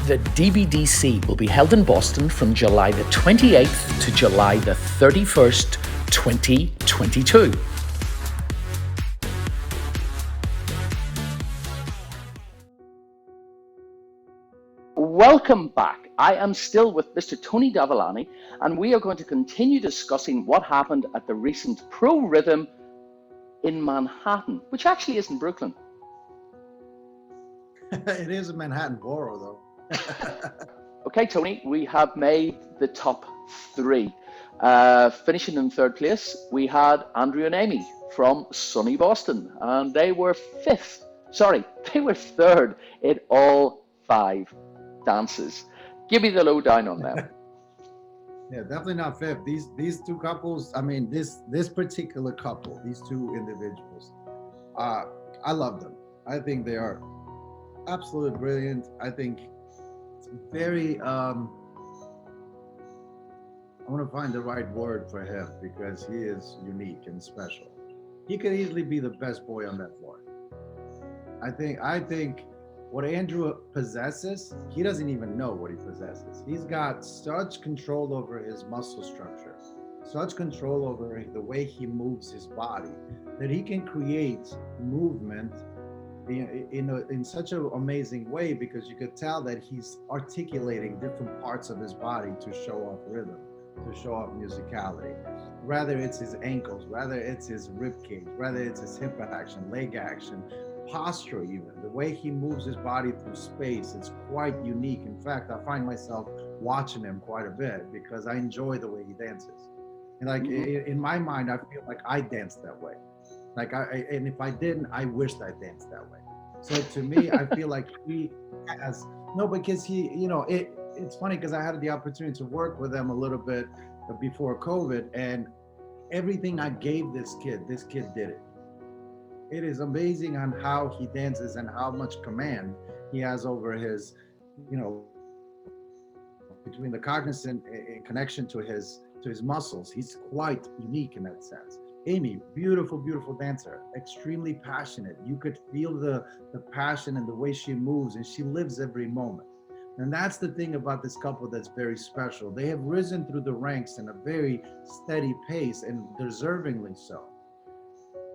The DBDC will be held in Boston from July the 28th to July the 31st, 2022. Welcome back. I am still with Mr. Tony Dovolani, and we are going to continue discussing what happened at the recent Pro Rhythm in Manhattan, which actually isn't Brooklyn. It is a Manhattan borough, though. Okay, Tony, we have made the top three. Finishing in third place, we had Andrew and Amy from sunny Boston, and they were third in all 5 dances. Give me the lowdown on them. Yeah, definitely not fifth. These two couples, I mean, this particular couple, these two individuals, I love them. I think they are absolutely brilliant. I think it's very, I want to find the right word for him because he is unique and special. He could easily be the best boy on that floor. I think what Andrew possesses, he doesn't even know what he possesses. He's got such control over his muscle structure, such control over the way he moves his body, that he can create movement in such an amazing way, because you could tell that he's articulating different parts of his body to show off rhythm, to show off musicality. Whether it's his ankles, whether it's his rib cage, whether it's his hip action, leg action, posture, even the way he moves his body through space, it's quite unique. In fact, I find myself watching him quite a bit because I enjoy the way he dances. And like in my mind, I feel like I danced that way. Like and if I didn't, I wished I danced that way. So to me, I feel like he has because he, it's funny because I had the opportunity to work with him a little bit before COVID, and everything I gave this kid did it. It is amazing on how he dances and how much command he has over his, between the cognizant connection to his muscles. He's quite unique in that sense. Amy, beautiful, beautiful dancer, extremely passionate. You could feel the passion and the way she moves, and she lives every moment. And that's the thing about this couple that's very special. They have risen through the ranks in a very steady pace, and deservingly so.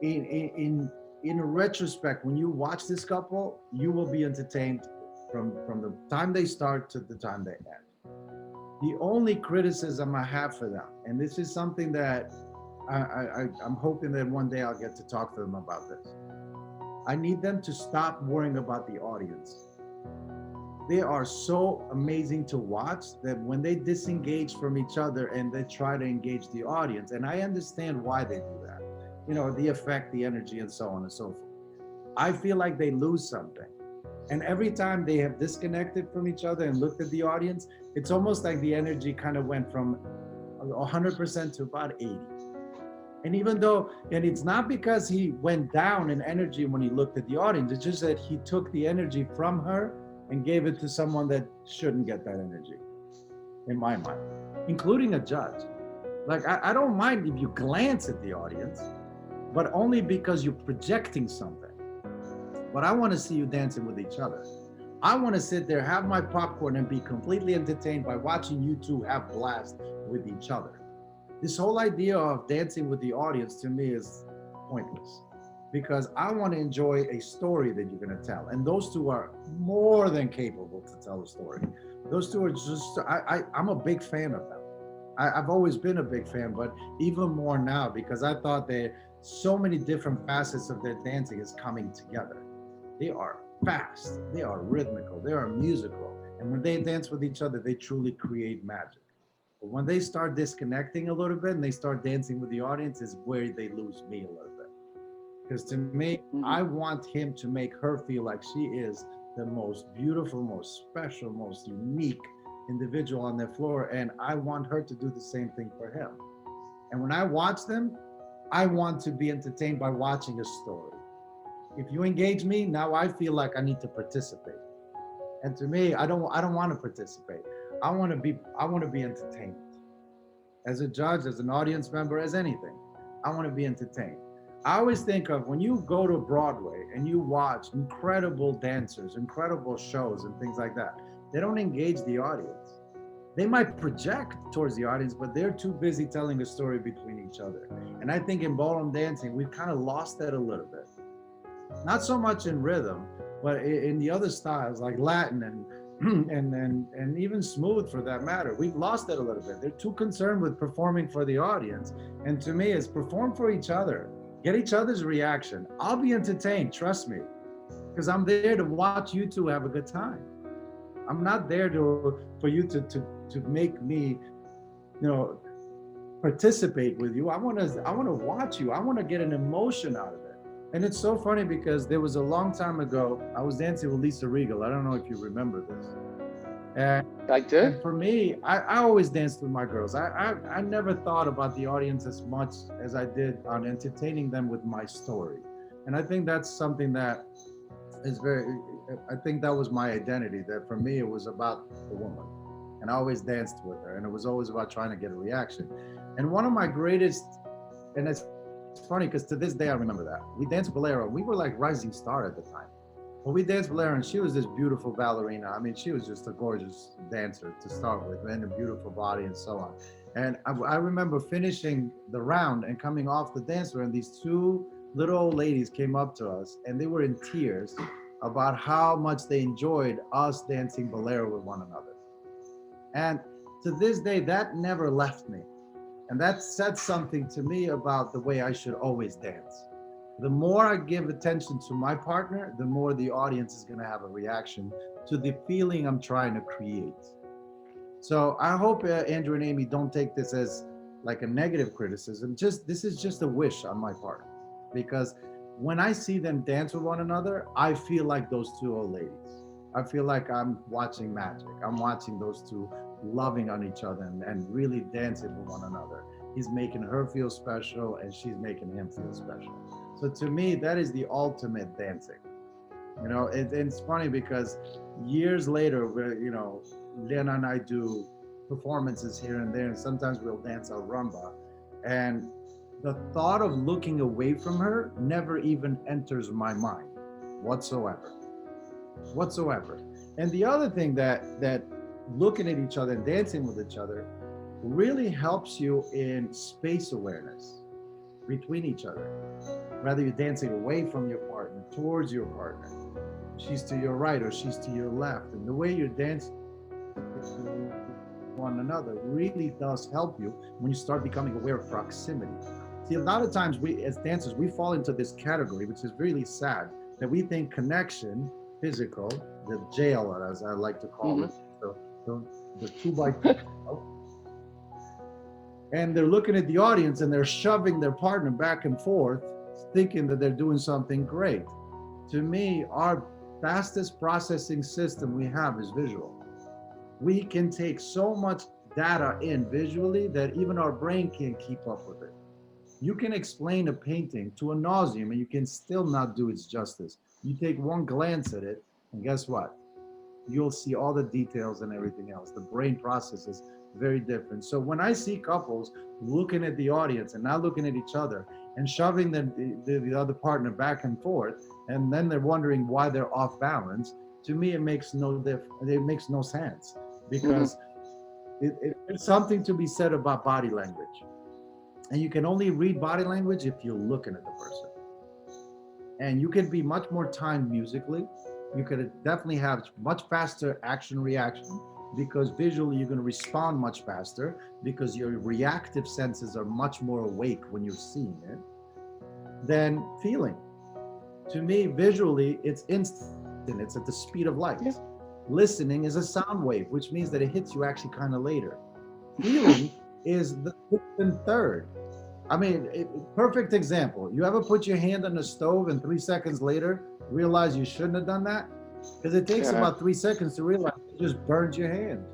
In retrospect, when you watch this couple, you will be entertained from the time they start to the time they end. The only criticism I have for them, and this is something that I'm hoping that one day I'll get to talk to them about this. I need them to stop worrying about the audience. They are so amazing to watch that when they disengage from each other and they try to engage the audience, and I understand why they do that, the effect, the energy, and so on and so forth. I feel like they lose something. And every time they have disconnected from each other and looked at the audience, it's almost like the energy kind of went from 100% to about 80. And and it's not because he went down in energy when he looked at the audience, it's just that he took the energy from her and gave it to someone that shouldn't get that energy, in my mind, including a judge. Like, I don't mind if you glance at the audience, but only because you're projecting something. But I want to see you dancing with each other. I want to sit there, have my popcorn, and be completely entertained by watching you two have blast with each other. This whole idea of dancing with the audience to me is pointless, because I want to enjoy a story that you're going to tell. And those two are more than capable to tell a story. Those two are just, I'm a big fan of them. I've always been a big fan, but even more now, because I thought that so many different facets of their dancing is coming together. They are fast, they are rhythmical, they are musical. And when they dance with each other, they truly create magic. But when they start disconnecting a little bit and they start dancing with the audience is where they lose me a little bit. Because to me, I want him to make her feel like she is the most beautiful, most special, most unique individual on the floor. And I want her to do the same thing for him. And when I watch them, I want to be entertained by watching a story. If you engage me, now I feel like I need to participate. And to me, I don't want to participate. I want to be entertained. As a judge, as an audience member, as anything, I want to be entertained. I always think of when you go to Broadway and you watch incredible dancers, incredible shows and things like that, They don't engage the audience. They might project towards the audience, but they're too busy telling a story between each other. And I think in ballroom dancing, we've kind of lost that a little bit. Not so much in rhythm, but in the other styles like Latin and and even smooth for that matter. We've lost it a little bit. They're too concerned with performing for the audience. And to me, it's perform for each other. Get each other's reaction. I'll be entertained, trust me, because I'm there to watch you two have a good time. I'm not there for you to make me, you know, participate with you. I want to watch you. I want to get an emotion out of it. And it's so funny because there was a long time ago, I was dancing with Lisa Regal. I don't know if you remember this. And, I do. and for me, I always danced with my girls. I never thought about the audience as much as I did on entertaining them with my story. And I think that's something that is I think that was my identity, that for me, it was about the woman. And I always danced with her. And it was always about trying to get a reaction. And one of my greatest, and it's funny because to this day, I remember that. We danced Bolero. We were like rising star at the time. But we danced Bolero and she was this beautiful ballerina. I mean, she was just a gorgeous dancer to start with, and a beautiful body and so on. And I remember finishing the round and coming off the dance floor, and these two little old ladies came up to us and they were in tears about how much they enjoyed us dancing Bolero with one another. And to this day, that never left me. And that said something to me about the way I should always dance. The more I give attention to my partner, the more the audience is going to have a reaction to the feeling I'm trying to create. So I hope Andrew and Amy don't take this as like a negative criticism. This is just a wish on my part, because when I see them dance with one another, I feel like those two old ladies. I feel like I'm watching magic. I'm watching those two loving on each other and really dancing with one another. He's making her feel special and she's making him feel special. So to me, that is the ultimate dancing. You know, it's funny because years later, Lena and I do performances here and there, and sometimes we'll dance a rumba. And the thought of looking away from her never even enters my mind whatsoever. And the other thing that looking at each other and dancing with each other really helps you in space awareness between each other. Whether you're dancing away from your partner, towards your partner, she's to your right or she's to your left, and the way you're dancing with one another really does help you when you start becoming aware of proximity. See, a lot of times we as dancers, we fall into this category, which is really sad, that we think connection, physical, the jail, as I like to call it, the 2x2, and they're looking at the audience and they're shoving their partner back and forth, thinking that they're doing something great. To me, our fastest processing system we have is visual. We can take so much data in visually that even our brain can't keep up with it. You can explain a painting to a nauseam and you can still not do its justice. You take one glance at it and guess what? You'll see all the details and everything else. The brain processes very different. So when I see couples looking at the audience and not looking at each other and shoving the other partner back and forth, and then they're wondering why they're off balance, to me, it makes no sense, because it's something to be said about body language. And you can only read body language if you're looking at the person. And you can be much more timed musically. You could definitely have much faster action reaction, because visually you're going to respond much faster because your reactive senses are much more awake when you're seeing it than feeling. To me, visually, it's instant. It's at the speed of light. Yeah. Listening is a sound wave, which means that it hits you actually kind of later. Feeling is the third. I mean, perfect example. You ever put your hand on the stove and 3 seconds later realize you shouldn't have done that? Because it takes about 3 seconds to realize you just burned your hand.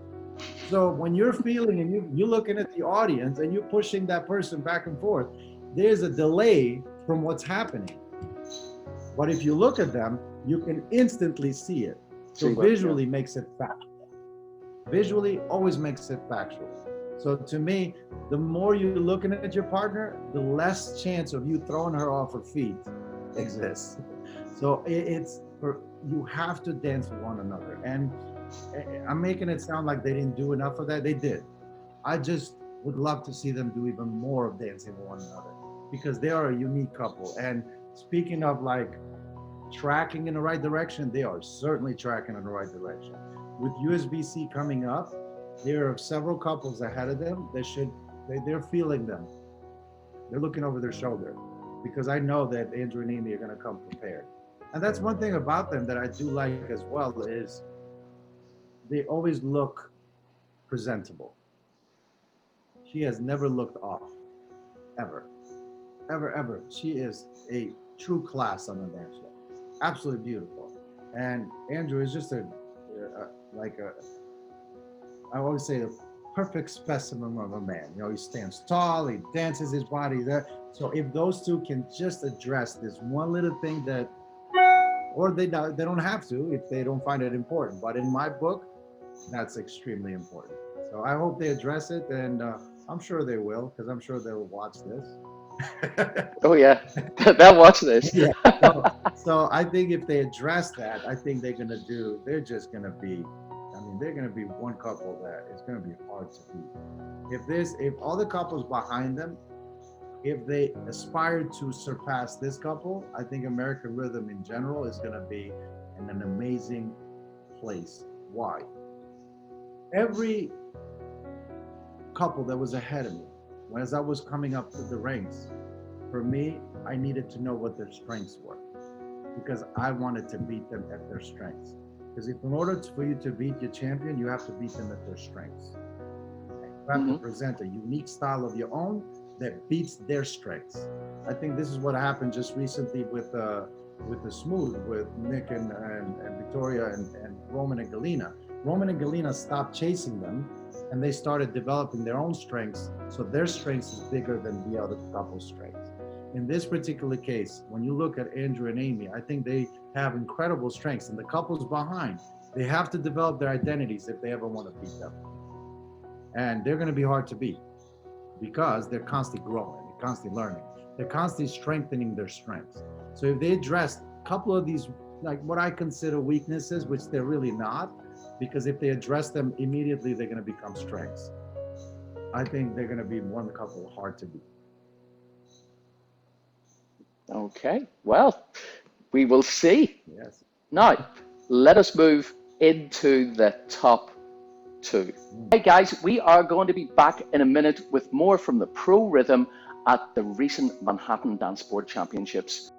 So when you're feeling and you're looking at the audience and you're pushing that person back and forth, there's a delay from what's happening. But if you look at them, you can instantly see it. So visually makes it factual. Visually always makes it factual. So to me, the more you're looking at your partner, the less chance of you throwing her off her feet exists. So it's you have to dance with one another. And I'm making it sound like they didn't do enough of that. They did. I just would love to see them do even more of dancing with one another because they are a unique couple. And speaking of like tracking in the right direction, they are certainly tracking in the right direction. With USB-C coming up, there are several couples ahead of them that they're feeling them. They're looking over their shoulder because I know that Andrew and Amy are going to come prepared. And that's one thing about them that I do like as well is they always look presentable. She has never looked off, ever, ever, ever. She is a true class on the dance floor. Absolutely beautiful. And Andrew is just like a, I always say, a perfect specimen of a man. You know, he stands tall, he dances his body there. So if those two can just address this one little thing that, or they don't have to if they don't find it important. But in my book, that's extremely important. So I hope they address it, and I'm sure they will, because I'm sure they'll watch this. Oh yeah, they'll watch this. Yeah. So I think if they address that, I think they're just gonna be, I mean, they're gonna be one couple that is gonna be hard to beat. If all the couples behind them, if they aspire to surpass this couple, I think American Rhythm in general is gonna be in an amazing place. Why? Every couple that was ahead of me, as I was coming up through the ranks, for me, I needed to know what their strengths were because I wanted to beat them at their strengths. Because if in order for you to beat your champion, you have to beat them at their strengths. You have to present a unique style of your own that beats their strengths. I think this is what happened just recently with the Smooth, with Nick and Victoria and Roman and Galena. Roman and Galena stopped chasing them and they started developing their own strengths. So their strengths is bigger than the other couple's strengths. In this particular case, when you look at Andrew and Amy, I think they have incredible strengths, and the couples behind, they have to develop their identities if they ever want to beat them. And they're going to be hard to beat because they're constantly growing, they're constantly learning, they're constantly strengthening their strengths. So if they address a couple of these, like what I consider weaknesses, which they're really not, because if they address them immediately, they're going to become strengths. I think they're going to be one couple hard to beat. Okay, well, we will see. Yes. Now, let us move into the top two. Hey guys, we are going to be back in a minute with more from the Pro Rhythm at the recent Manhattan Dance Board Championships.